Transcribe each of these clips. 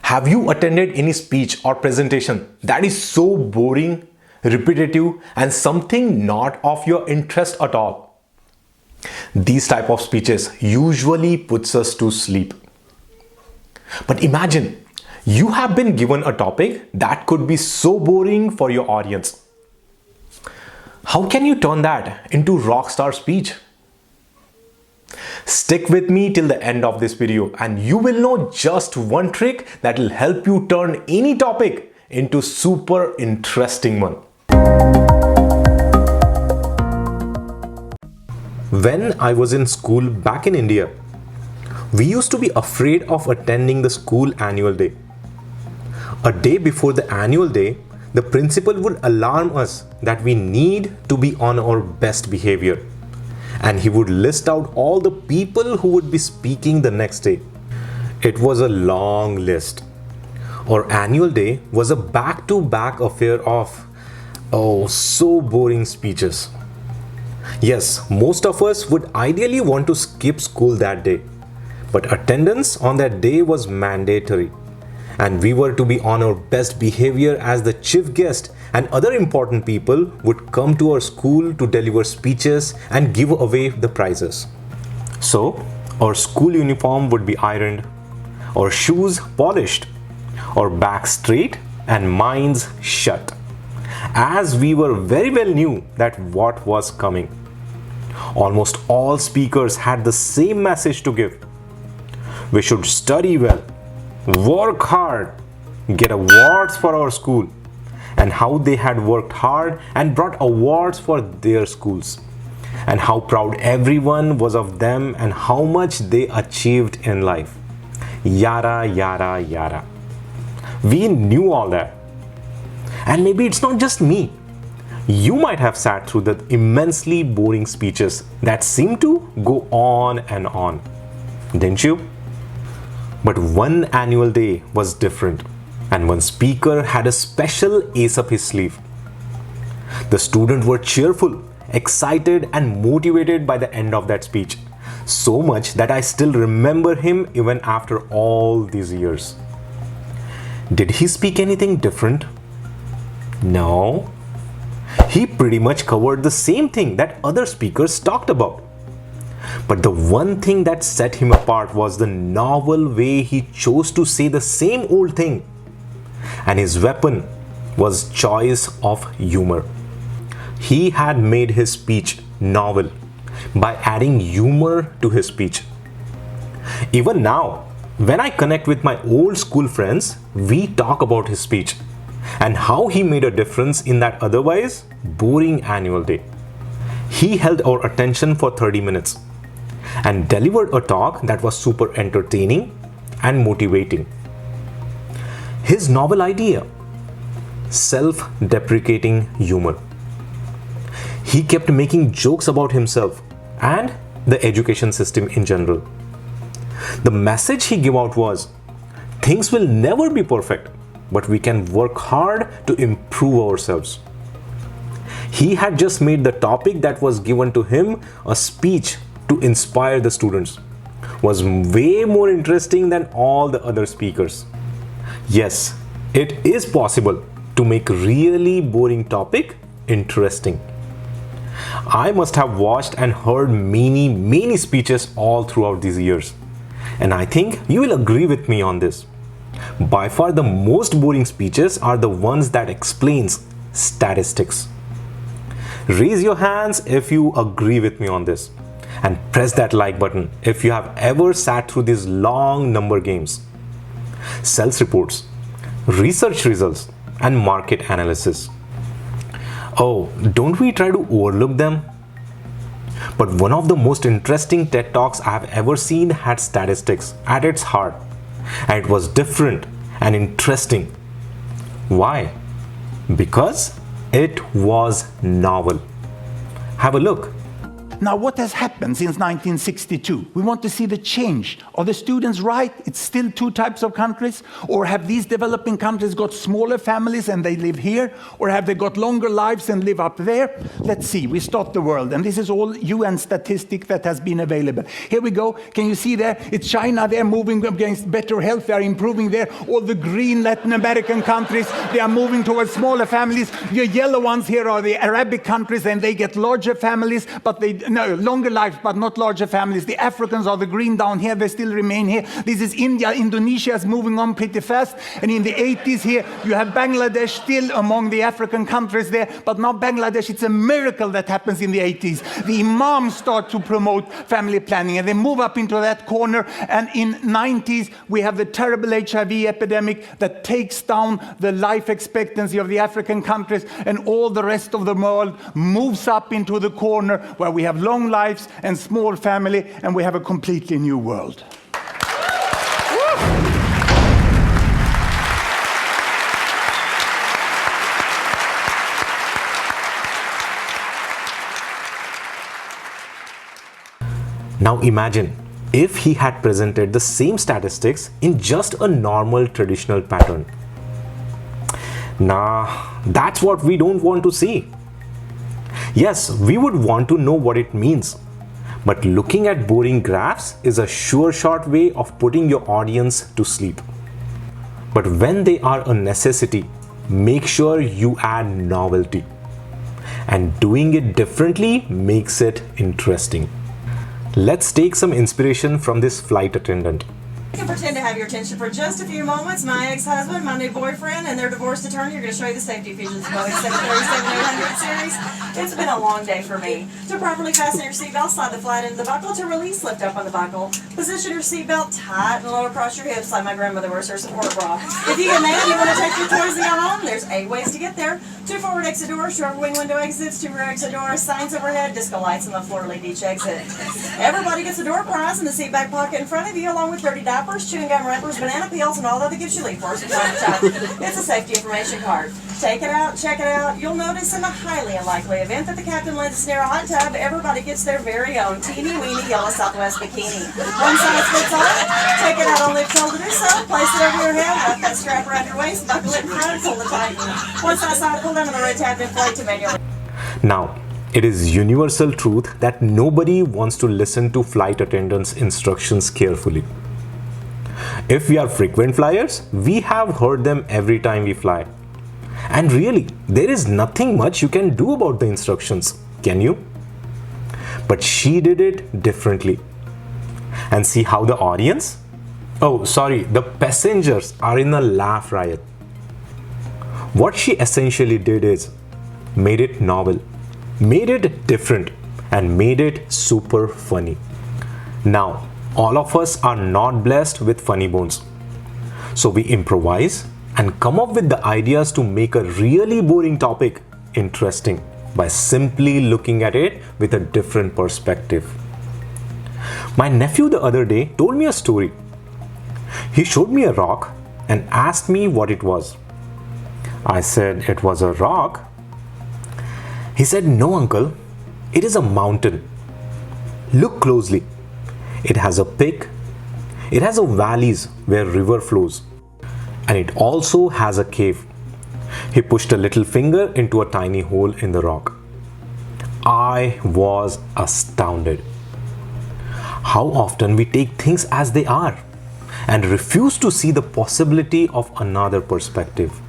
Have you attended any speech or presentation that is so boring, repetitive, and something not of your interest at all? These type of speeches usually puts us to sleep. But imagine you have been given a topic that could be so boring for your audience. How can you turn that into rockstar speech? Stick with me till the end of this video and you will know just one trick that will help you turn any topic into super interesting one. When I was in school back in India, we used to be afraid of attending the school annual day. A day before the annual day, the principal would alarm us that we need to be on our best behavior. And he would list out all the people who would be speaking the next day. It was a long list. Our annual day was a back-to-back affair of, so boring speeches. Yes, most of us would ideally want to skip school that day. But attendance on that day was mandatory. And we were to be on our best behavior as the chief guest, and other important people would come to our school to deliver speeches and give away the prizes. So, our school uniform would be ironed, our shoes polished, our backs straight and minds shut, as we were very well knew that what was coming. Almost all speakers had the same message to give. We should study well, work hard, get awards for our school, and how they had worked hard and brought awards for their schools, and how proud everyone was of them and how much they achieved in life. Yada, yada, yada. We knew all that. And maybe it's not just me. You might have sat through the immensely boring speeches that seem to go on and on, didn't you? But one annual day was different, and one speaker had a special ace up his sleeve. The students were cheerful, excited, and motivated by the end of that speech, so much that I still remember him even after all these years. Did he speak anything different? No. He pretty much covered the same thing that other speakers talked about. But the one thing that set him apart was the novel way he chose to say the same old thing. And his weapon was choice of humor. He had made his speech novel by adding humor to his speech. Even now, when I connect with my old school friends, we talk about his speech and how he made a difference in that otherwise boring annual day. He held our attention for 30 minutes and delivered a talk that was super entertaining and motivating. His novel idea, self-deprecating humor. He kept making jokes about himself and the education system in general. The message he gave out was, things will never be perfect, but we can work hard to improve ourselves. He had just made the topic that was given to him a speech to inspire the students was way more interesting than all the other speakers. Yes, it is possible to make really boring topic interesting. I must have watched and heard many speeches all throughout these years. And I think you will agree with me on this. By far the most boring speeches are the ones that explains statistics. Raise your hands if you agree with me on this. And press that like button if you have ever sat through these long number games. Sales reports, research results, and market analysis. Oh, don't we try to overlook them? But one of the most interesting TED Talks I have ever seen had statistics at its heart. And it was different and interesting. Why? Because it was novel. Have a look. Now, what has happened since 1962? We want to see the change. Are the students right? It's still two types of countries? Or have these developing countries got smaller families and they live here? Or have they got longer lives and live up there? Let's see. We start the world. And this is all UN statistic that has been available. Here we go. Can you see there? It's China. They're moving against better health. They're improving there. All the green Latin American countries, they are moving towards smaller families. The yellow ones here are the Arabic countries, and they get larger families, but longer lives, but not larger families. The Africans are the green down here. They still remain here. This is India. Indonesia is moving on pretty fast. And in the 80s here, you have Bangladesh still among the African countries there. But now Bangladesh, it's a miracle that happens in the 80s. The imams start to promote family planning, and they move up into that corner. And in 90s, we have the terrible HIV epidemic that takes down the life expectancy of the African countries, and all the rest of the world moves up into the corner where we have long lives and small family, and we have a completely new world. Now imagine if he had presented the same statistics in just a normal traditional pattern. Nah, that's what we don't want to see. Yes, we would want to know what it means. But looking at boring graphs is a sure shot way of putting your audience to sleep. But when they are a necessity, make sure you add novelty. And doing it differently makes it interesting. Let's take some inspiration from this flight attendant. You can pretend to have your attention for just a few moments. My ex-husband, my new boyfriend, and their divorced attorney are going to show you the safety features of Boeing 737-800 series. It's been a long day for me. To properly fasten your seatbelt, slide the flat end of the buckle. To release, lift up on the buckle. Position your seatbelt tight and low across your hips like my grandmother wears her support bra. If you get mad and you want to take your toys and go home, there's 8 ways to get there. 2 forward exit doors, 2 upper wing window exits, 2 rear exit doors, signs overhead, disco lights on the floor lead each exit. Everybody gets a door prize in the seat back pocket in front of you, along with 30 diapers, chewing gum wrappers, banana peels, and all other gifts you leave for us from time to time. It's a safety information card. Take it out, check it out. You'll notice in the highly unlikely event that the captain lands us near a hot tub, everybody gets their very own teeny-weeny yellow Southwest bikini. One size fits all. Take it out on lift till to do so. Place it over your head, wrap that strap around your waist, buckle it and pull the tighten. Once that side pulled down on the red tab, inflate to manually. Now, it is universal truth that nobody wants to listen to flight attendants' instructions carefully. If we are frequent flyers, we have heard them every time we fly. And really, there is nothing much you can do about the instructions, can you? But she did it differently. And see how the audience? The passengers are in a laugh riot. What she essentially did is made it novel, made it different, and made it super funny. Now, all of us are not blessed with funny bones. So we improvise and come up with the ideas to make a really boring topic interesting by simply looking at it with a different perspective. My nephew the other day told me a story. He showed me a rock and asked me what it was. I said it was a rock. He said, "No, uncle, it is a mountain. Look closely. It has a peak. It has a valleys where river flows. And it also has a cave." He pushed a little finger into a tiny hole in the rock. I was astounded. How often we take things as they are and refuse to see the possibility of another perspective.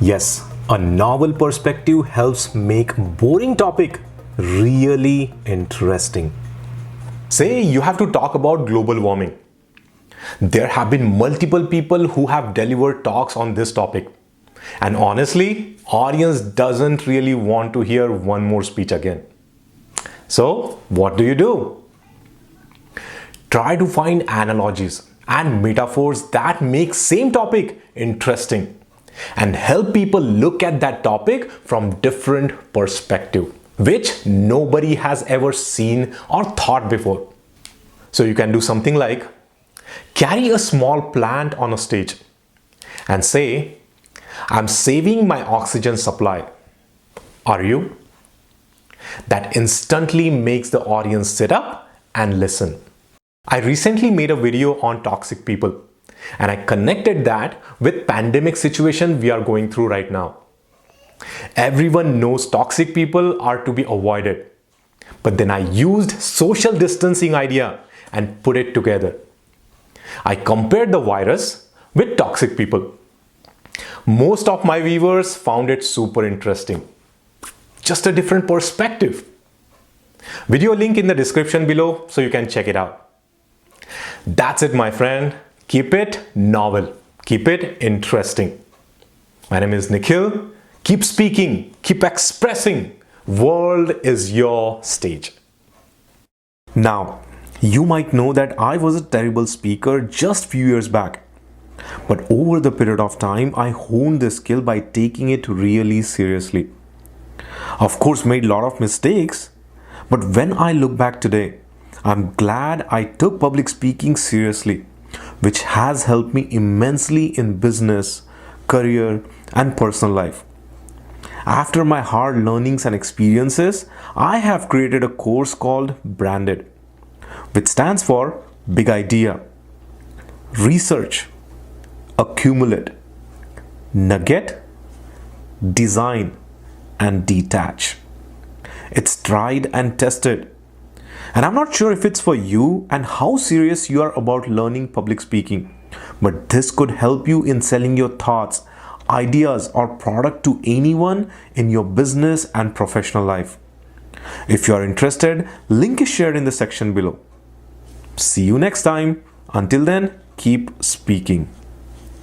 Yes, a novel perspective helps make boring topic really interesting. Say you have to talk about global warming. There have been multiple people who have delivered talks on this topic. And honestly, audience doesn't really want to hear one more speech again. So, what do? Try to find analogies and metaphors that make same topic interesting and help people look at that topic from different perspective, which nobody has ever seen or thought before. So you can do something like carry a small plant on a stage and say, "I'm saving my oxygen supply. Are you?" that instantly makes the audience sit up and listen. I recently made a video on toxic people, and I connected that with pandemic situation we are going through right now. Everyone knows toxic people are to be avoided, but then I used social distancing idea and put it together. I compared the virus with toxic people. Most of my viewers found it super interesting. Just a different perspective. Video link in the description below so you can check it out. That's it, my friend. Keep it novel. Keep it interesting. My name is Nikhil. Keep speaking. Keep expressing. World is your stage. Now, you might know that I was a terrible speaker just few years back. But over the period of time, I honed this skill by taking it really seriously. Of course, made a lot of mistakes, but when I look back today, I'm glad I took public speaking seriously, which has helped me immensely in business, career, and personal life. After my hard learnings and experiences, I have created a course called Branded, which stands for Big Idea, Research, Accumulate, Nugget, Design, and Detach. It's tried and tested. And I'm not sure if it's for you and how serious you are about learning public speaking, but this could help you in selling your thoughts, ideas, or product to anyone in your business and professional life. If you are interested, link is shared in the section below. See you next time. Until then, keep speaking.